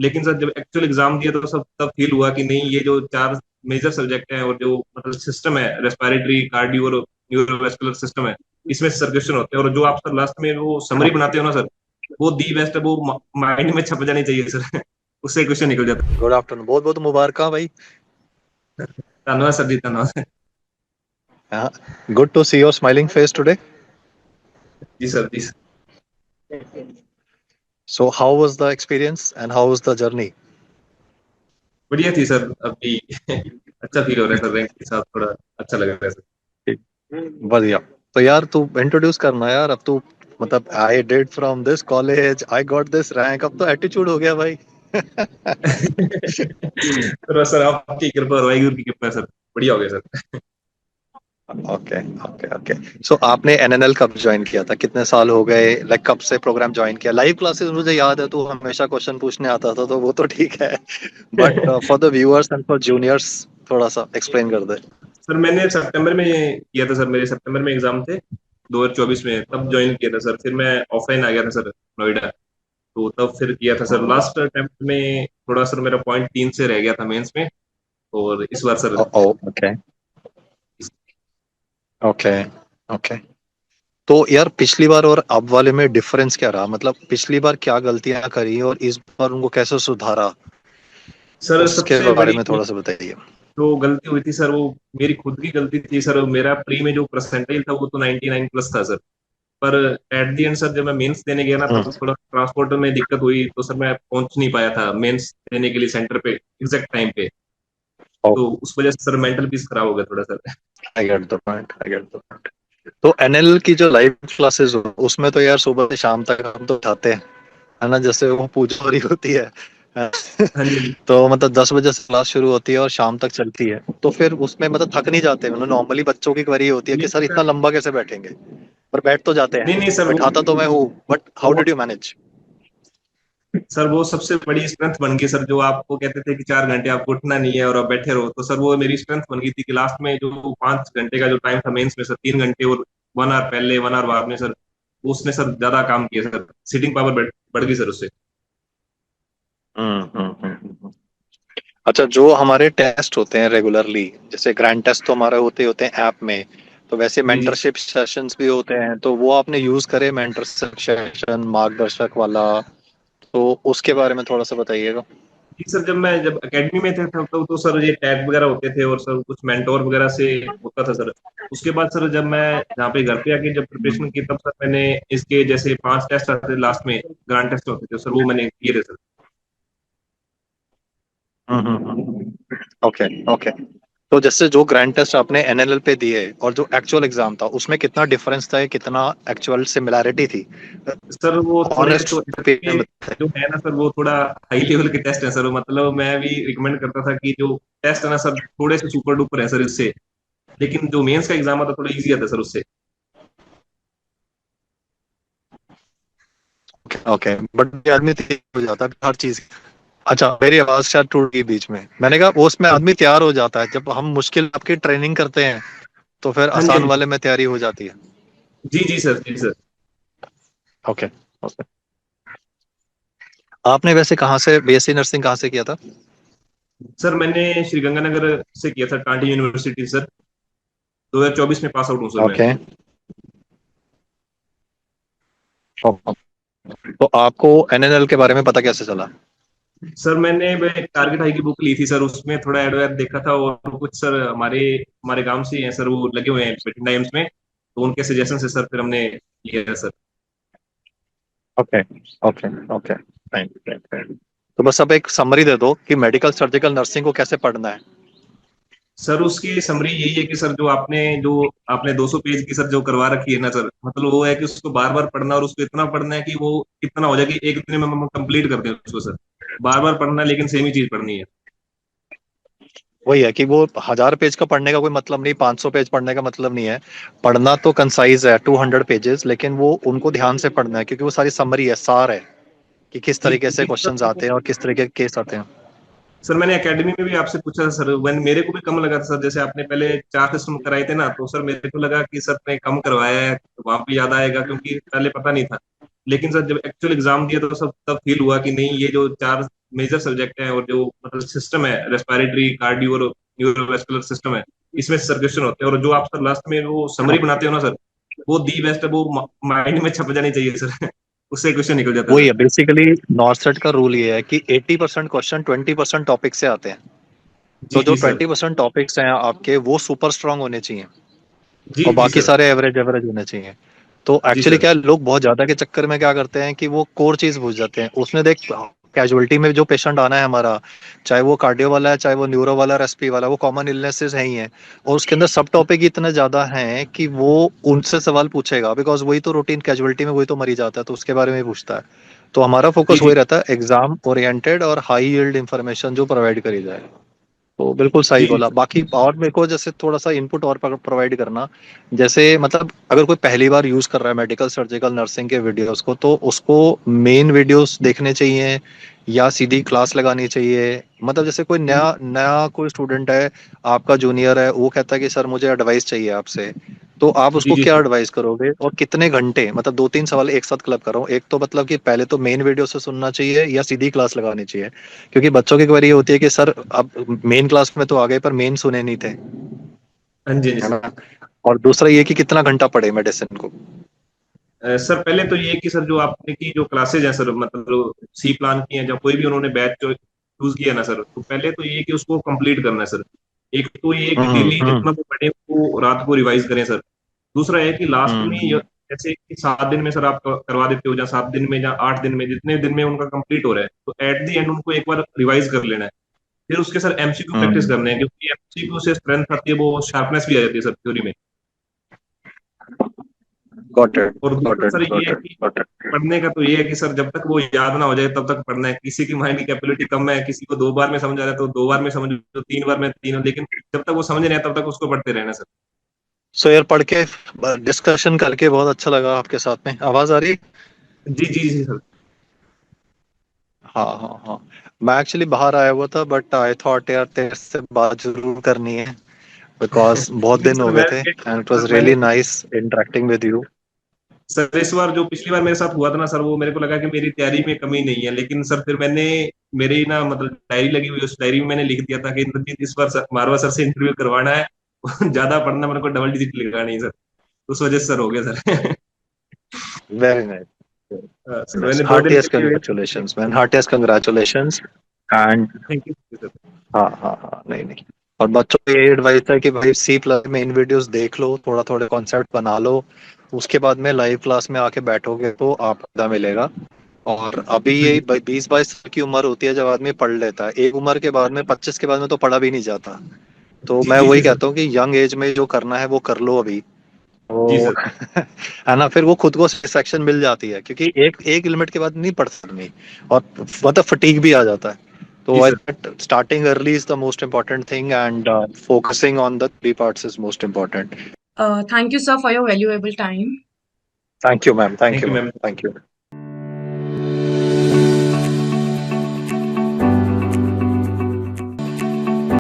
लेकिन सर जब actual exam दिया तो सब तब फील हुआ कि नहीं, ये जो चार मेजर सब्जेक्ट हैं और जो मतलब सिस्टम है, रेस्पिरेटरी, कार्डियो और न्यूरोवेस्कुलर सिस्टम है, इसमें सर क्वेश्चन होते हैं, और जो आप सर लास्ट में वो समरी बनाते हो ना सर, वो दी बेस्ट है, वो माइंड में छप जानी चाहिए सर। उससे क्वेश्चन निकल जाता गुड आफ्टरनून, बहुत बहुत मुबारक भाई। है। धन्यवाद सर जी, धन्यवाद। Good to see your smiling face today. जी सर, जी sir. So how was the experience and how was the journey? बढ़िया थी सर अभी। अच्छा फील हो रहा है सर, रैंक के साथ थोड़ा अच्छा लग रहा है सर। बढ़िया। तो यार तू इंट्रोड्यूस करना यार, अब तू मतलब I did from this college, I got this rank, अब तो एटीट्यूड हो गया भाई। तो सर आपकी कृपा और वाहिगुरु की कृपा है सर, बढ़िया हो गया sir. Okay okay okay. So आपने एनएनएल कब ज्वाइन किया था, कितने साल हो गए, लाइक कब से प्रोग्राम ज्वाइन किया? लाइव क्लासेस मुझे याद है तू हमेशा क्वेश्चन पूछने आता था, तो वो तो ठीक है, but for the viewers and for juniors थोड़ा सा एक्सप्लेन कर दे। सर मैंने सितंबर में किया था सर, मेरे सितंबर में एग्जाम थे 2024 में, तब ज्वाइन किया था सर। फिर मैं ऑफलाइन आ गया था सर नोएडा, तो तब फिर किया था सर। लास्ट अटेम्प्ट में थोड़ा सर मेरा पॉइंट 3 से रह गया था मेंस में, और इस बार सर ओके ओके ओके। तो यार पिछली बार और अब वाले में डिफरेंस क्या रहा, मतलब पिछली बार क्या गलतियां करी और इस बार उनको कैसे सुधारा, सर उसके सबसे बारे बड़ी में थोड़ा सा बताइए। जो गलती हुई थी सर, वो मेरी खुद की गलती थी सर। मेरा प्री में जो परसेंटेज था वो तो 99 प्लस था सर, पर एट दी एंड सर जब मैं मेंस देने गया ना, हम्म, तब थोड़ा ट्रांसपोर्ट में दिक्कत हुई, तो सर मैं पहुंच नहीं पाया था मेंस देने के लिए सेंटर पे एग्जैक्ट टाइम पे। तो उस वजह से सर मेंटल पीस खराब हो गया थोड़ा sir. I get the point, I get the point. तो एनएल की जो लाइव क्लासेस हो उसमें तो यार सुबह से शाम तक हम तो जाते हैं, है ना, जैसे वो पूजा हो रही होती है। हाँ जी। तो मतलब 10 बजे से क्लास शुरू होती है और शाम तक चलती है, तो फिर उसमें मतलब थक नहीं जाते? मतलब नॉर्मली बच्चों की क्वेरी होती है कि नहीं सर इतना सर, लंबा कैसे बैठेंगे, पर बैठ तो जाते नहीं हैं। नहीं सर, बैठाता तो मैं हूँ, बट हाउ वो डिड यू मैनेज? वो सबसे बड़ी स्ट्रेंथ बन गई सर। जो आपको कहते थे कि 4 घंटे आपको उठना नहीं है और आप बैठे रहो, तो सर वो मेरी स्ट्रेंथ बन गई थी कि लास्ट में जो 5 घंटे का जो टाइम था मेंस में सर, 3 घंटे और 1 आवर पहले 1 आवर बाद में सर, उसने सर ज्यादा काम किया सर। सीटिंग पावर बढ़ गई सर उससे। हम्म हम्म हम्म हम्म। अच्छा, जो हमारे टेस्ट होते हैं रेगुलरली, जैसे ग्रैंड टेस्ट तो हमारे होते होते हैं ऐप में, तो वैसे जी जी। मेंटरशिप सेशंस भी होते हैं, तो वो आपने यूज करे मेंटरशिप सेशन मार्गदर्शक वाला? तो उसके बारे में थोड़ा सा बताइएगा। जी सर, जब एकेडमी में थे तब तो सर ये टैग वगैरह होते थे, और सर कुछ मेंटोर वगैरह से होता था सर। उसके बाद सर जब मैं यहाँ पे घर पे आके जब प्रिपरेशन की, तब सर मैंने इसके जैसे 5 टेस्ट आते थे लास्ट में, ग्रांड टेस्ट होते थे सर, वो मैंने किए थे सर। Okay okay. तो जैसे जो ग्रैंड टेस्ट आपने एनएलएल पे दिए और जो एक्चुअल एग्जाम था उसमें कितना डिफरेंस था, कितना एक्चुअल सिमिलैरिटी थी? सर वो थोड़े ऑनेस्ट तो ओपिनियन इसके बताइए। जो है ना सर, वो थोड़ा हाई लेवल के टेस्ट है सर। मतलब मैं भी रिकमेंड करता था कि जो टेस्ट है ना सर, थोड़े से सुपर डुपर है सर इससे। लेकिन जो मेंस का एग्जाम आता, थोड़ा इजी आता है सर उससे। ओके, बट ये आदमी तैयार हो जाता है हर चीज। अच्छा, मेरी आवाज शायद टूट गई बीच में, मैंने कहा वो उसमें आदमी तैयार हो जाता है जब हम मुश्किल आपकी ट्रेनिंग करते हैं, तो फिर हाँ जी, हाँ आसान जी। वाले में तैयारी हो जाती है। जी जी सर, जी सर। Okay okay. आपने वैसे कहाँ से बीएससी नर्सिंग कहाँ से किया था? सर मैंने श्री गंगानगर से किया था, टांडी यूनिवर्सिटी सर। 2024 में पास आउट हूँ सर मैं। ओके। तो आपको एनएनएल के बारे में पता कैसे चला? सर मैंने एक टारगेट हाई की बुक ली थी सर, उसमें थोड़ा एड वेड देखा था, और कुछ सर हमारे हमारे गांव से ही हैं सर, वो लगे हुए हैं बठिंडा एम्स में, तो उनके सजेशन से सर फिर हमने लिया था sir. Okay okay okay, fine fine fine. तो बस अब एक समरी दे दो कि मेडिकल सर्जिकल नर्सिंग को कैसे पढ़ना है। सर उसकी समरी यही है कि सर जो आपने 200 पेज की सर जो करवा रखी है ना सर, मतलब वो है कि उसको बार बार पढ़ना, और उसको इतना पढ़ना है कि वो इतना हो जाए कि एक दिन में हम कंप्लीट कर दें उसको सर। बार बार पढ़ना है, लेकिन सेम ही चीज पढ़नी है। वही है कि वो 1000 पेज का पढ़ने का कोई मतलब नहीं, 500 पेज पढ़ने का मतलब नहीं है। पढ़ना तो कंसाइज है 200 पेजेस, लेकिन वो उनको ध्यान से पढ़ना है क्योंकि वो सारी समरी है, सार है कि किस जी तरीके से जी क्वेश्चंस सर, आते हैं और किस तरीके के केस आते हैं। सर मैंने एकेडमी में भी आपसे पूछा था सर, मेरे को भी कम लगा था सर। जैसे आपने पहले 4 सिस्टम कराए थे ना, तो सर मेरे को लगा कि सर ने कम करवाया है, तो वहां पे ज्यादा आएगा, क्योंकि पहले पता नहीं था। लेकिन सर जब एक्चुअल एग्जाम दिया तो सब तब फील हुआ कि नहीं, ये जो 4 मेजर सब्जेक्ट हैं और जो मतलब सिस्टम है, रेस्पिरेटरी, कार्डियो और न्यूरोवेस्कुलर सिस्टम है, इसमें सर क्वेश्चन होते हैं। और जो आप सर लास्ट में वो समरी बनाते हो ना सर, वो दी बेस्ट है, वो माइंड में छप जानी चाहिए सर। उससे क्वेश्चन निकल जाता है वही सर। है बेसिकली। नॉर्थ सेट का रूल ये है कि 80% क्वेश्चन 20% टॉपिक से आते हैं। जी तो जो जी सर। 20% टॉपिक्स हैं आपके वो सुपर स्ट्रांग होने चाहिए जी और जी बाकी सर। सारे एवरेज एवरेज होने चाहिए। तो जी एक्चुअली सर। क्या है, लोग बहुत ज्यादा के चक्कर में क्या करते हैं कि वो कोर चीज भूल जाते हैं। उसमें देख, कैजुअलिटी में जो पेशेंट आना है हमारा, चाहे वो कार्डियो वाला है चाहे वो न्यूरो वाला रेस्पी वाला, वो कॉमन इलनेसेस है ही हैं। और उसके अंदर सब टॉपिक इतने ज्यादा हैं कि वो उनसे सवाल पूछेगा, बिकॉज वही तो रूटीन कैजुअलिटी में वही तो मरीज आता है, तो उसके बारे में ही पूछता है। तो हमारा जी फोकस जी। वही रहता है, एग्जाम ओरिएंटेड और हाई यील्ड इंफॉर्मेशन जो प्रोवाइड करी जाए। तो बिल्कुल सही जी जी बोला। सर। बाकी और मेरे को जैसे थोड़ा सा इनपुट और प्रोवाइड करना, जैसे मतलब अगर कोई पहली बार यूज कर रहा है मेडिकल सर्जिकल नर्सिंग के वीडियोस को, तो उसको मेन वीडियोस देखने चाहिए या सीधी क्लास लगानी चाहिए? मतलब जैसे कोई नया नया कोई स्टूडेंट है, आपका जूनियर है, वो कहता है कि सर मुझे एडवाइस चाहिए आपसे, तो आप जी उसको जी क्या सर। एडवाइस करोगे और कितने घंटे? मतलब दो तीन सवाल एक साथ क्लब करो। एक तो मतलब कि पहले तो मेन वीडियो से सुनना चाहिए या सीधी क्लास लगानी चाहिए? क्योंकि बच्चों की क्वेरी होती है कि सर अब मेन क्लास में तो आ गए पर मेन सुने नहीं थे, हाँ जी, हाँ जी है सर। ना? और दूसरा ये कि कितना घंटा पढ़े मेडिसिन को। सर पहले तो ये कि सर जो आपने की जो क्लासेज हैं सर, मतलब सी प्लान की हैं, जब कोई भी उन्होंने बैच जो चूज किया ना सर, तो पहले तो ये कि उसको कंप्लीट करना है सर। एक तो ये कि हम्म डेली हम्म जितना वो पढ़े वो रात को रिवाइज करें सर। दूसरा है कि लास्ट में हम्म जैसे कि 7 दिन में सर आप करवा देते हो, या 7 दिन में या 8 दिन में, जितने दिन में उनका कंप्लीट हो रहा है, तो एट दी एंड उनको एक बार रिवाइज कर लेना है। फिर उसके सर एमसीक्यू प्रैक्टिस हम्म। करने हैं, क्योंकि एमसीक्यू से स्ट्रेंथ आती है, वो शार्पनेस भी आ जाती है सर थ्योरी में। गॉट इट और गॉट दूसरा इट सर ये गॉट है इट कि गॉट इट। पढ़ने का तो ये है कि सर जब तक वो याद ना हो जाए तब तक पढ़ना है। किसी की माइंड की कैपेबिलिटी कम है, किसी को 2 बार में समझ आ रहा है तो 2 बार में समझ लो, 3 बार में तीन, लेकिन जब तक वो समझ नहीं आया तब तक उसको पढ़ते रहना सर। सो यार, पढ़ के डिस्कशन करके बहुत अच्छा लगा आपके साथ में। आवाज आ रही? जी जी जी सर। हाँ हाँ हाँ। मैं एक्चुअली बाहर आया हुआ था, बट आई थॉट यार तेरे से बात जरूर करनी है, बिकॉज बहुत जी दिन हो सर, गए थे एंड इट वाज सर मैंने really nice interacting with you. Sir इस बार जो पिछली बार मेरे साथ हुआ था ना सर, वो मेरे को लगा कि मेरी तैयारी में कमी नहीं है, लेकिन सर फिर मैंने मेरी ना मतलब डायरी लगी हुई, उस डायरी में मैंने लिख दिया था कि इंद्रजीत इस बार मारवा सर से इंटरव्यू करवाना है। ज्यादा पढ़ना, मेरे को डबल डिजिट लगानी है सर। उस वजह से सर हो गया सर। Very nice. हाँ, सर नाइस, मैंने 2 दिन के हार्टिएस्ट लिए wait congratulations man, heartiest congratulations. And thank you sir. हाँ हाँ हाँ, नहीं नहीं। और बच्चों को ये एडवाइस है कि भाई सी प्लस में इन वीडियोस देख लो, थोड़ा थोड़े कॉन्सेप्ट बना लो, उसके बाद में लाइव क्लास में आके बैठोगे तो आप फायदा मिलेगा। और अभी हाँ ये जी। 20-22 साल की उम्र होती है जब आदमी पढ़ लेता है। एक उम्र के बाद में 25 के बाद में तो पढ़ा भी नहीं जाता। तो जी मैं जी वही जी सर। कहता हूँ कि यंग एज में जो करना है वो कर लो अभी। जी तो सर। है ना, फिर वो खुद को सेटिस्फेक्शन मिल जाती है, क्योंकि एक एक लिमिट के बाद नहीं पढ़ सकती और मतलब फटीग भी आ जाता है। तो जी आई sir. Starting early is the most important thing, and focusing on the three parts is most important. Thank you, sir, for your valuable time. Thank you ma'am, thank thank you you ma'am, ma'am. Thank you.